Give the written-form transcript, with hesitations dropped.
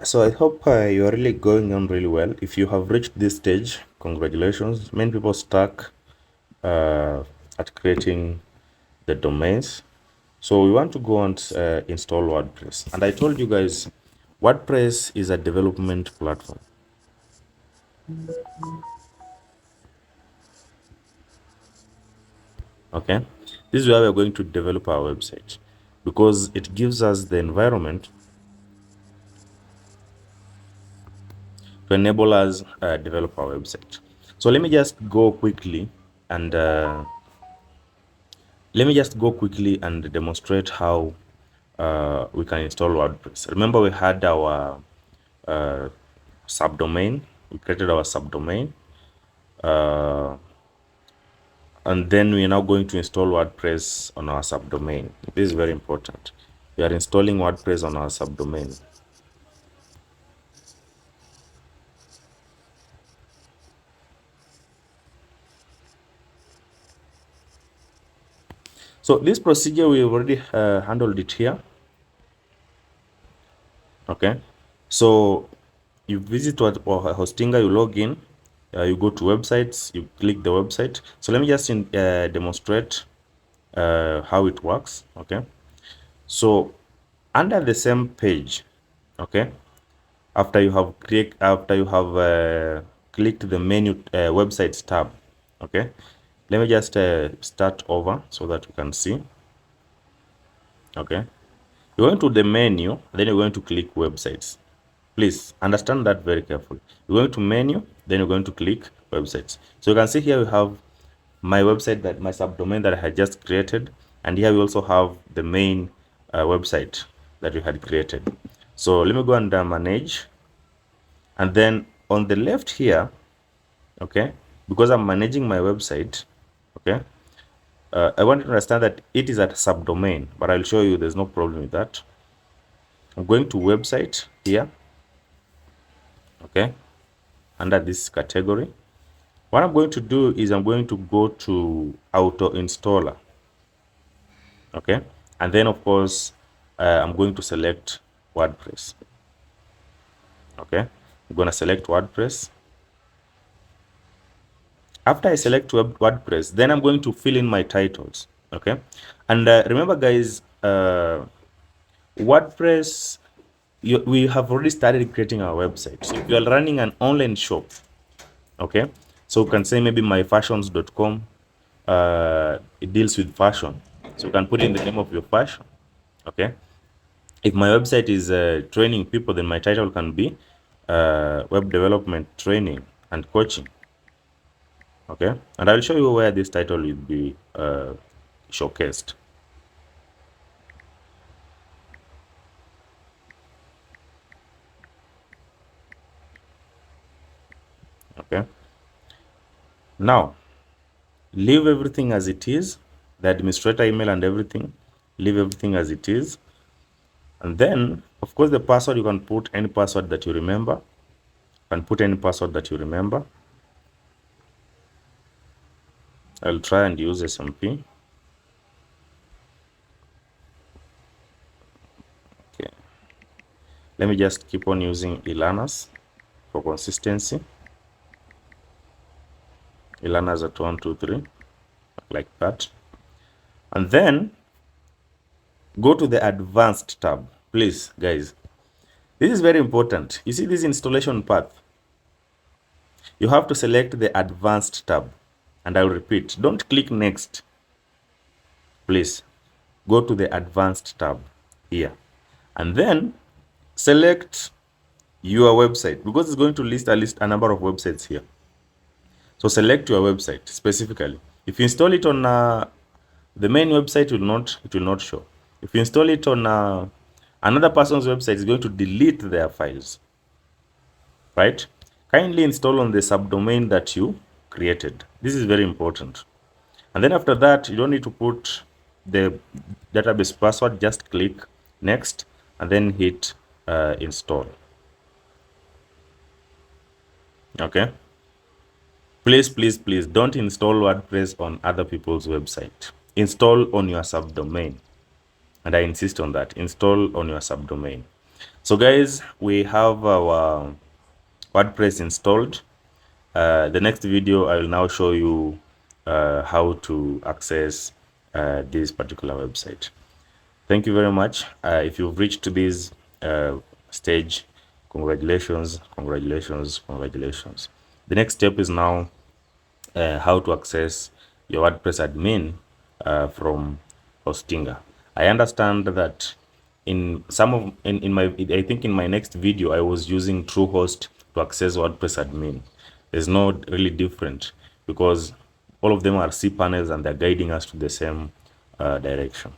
So I hope you are really going on really well. If you have reached this stage, congratulations. Many people stuck at creating the domains. So we want to go and install WordPress. And I told you guys, WordPress is a development platform. Okay, this is where we're going to develop our website because it gives us the environment to enable us develop our website. So and let me just go quickly and demonstrate how we can install WordPress. Remember, we had our uh, subdomain. We created our subdomain, uh, and then we are now going to install WordPress on our subdomain. This is very important. We are installing WordPress on our subdomain. So this procedure, we already handled it here. Okay, so you visit what or Hostinga, you log in, you go to websites, you click the website. So let me just demonstrate how it works. Okay, so under the same page, okay, after you have clicked the menu websites tab, okay, let me just start over so that you can see. Okay, you're going to the menu, then you're going to click websites. Please understand that very carefully. You're going to menu, then you're going to click websites. So you can see here we have my website, that my subdomain that I had just created, and here we also have the main website that we had created. So let me go and manage, and then on the left here, okay, because I'm managing my website, okay, I want you to understand that it is a subdomain, but I'll show you there's no problem with that. I'm going to website here, okay, under this category. What I'm going to do is I'm going to go to auto installer, okay, and then of course I'm going to select WordPress. Okay, I'm going to select WordPress. After I select WordPress, then I'm going to fill in my titles. Okay, and remember guys, WordPress, we have already started creating our website. So if you are running an online shop, okay, so you can say maybe myfashions.com, it deals with fashion, so you can put in the name of your fashion. Okay, if my website is training people, then my title can be web development training and coaching. Okay, and I'll show you where this title will be showcased. Okay, now leave everything as it is, the administrator email and everything, leave everything as it is. And then of course the password, you can put any password that you remember. I'll try and use SMP. Okay, let me just keep on using Ilanas for consistency. Ilanas at 123, like that. And then go to the advanced tab, please guys. This is very important. You see this installation path, you have to select the advanced tab, and I'll repeat, don't click next. Please go to the advanced tab here, and then select your website, because it's going to list a number of websites here. So select your website specifically. If you install it on the main website, it will not show. If you install it on another person's website, it's going to delete their files, right? Kindly install on the subdomain that you created. This is very important. And then after that, you don't need to put the database password, just click next and then hit install. Okay, please don't install WordPress on other people's website. Install on your subdomain, and I insist on that. Install on your subdomain. So guys, we have our WordPress installed. The next video, I will now show you how to access this particular website. Thank you very much. If you've reached to this stage, congratulations, congratulations, congratulations. The next step is now how to access your WordPress admin from Hostinga. I understand that in some of in my I think in my next video I was using Truehost to access WordPress admin. There's no really different because all of them are cPanels and they're guiding us to the same direction.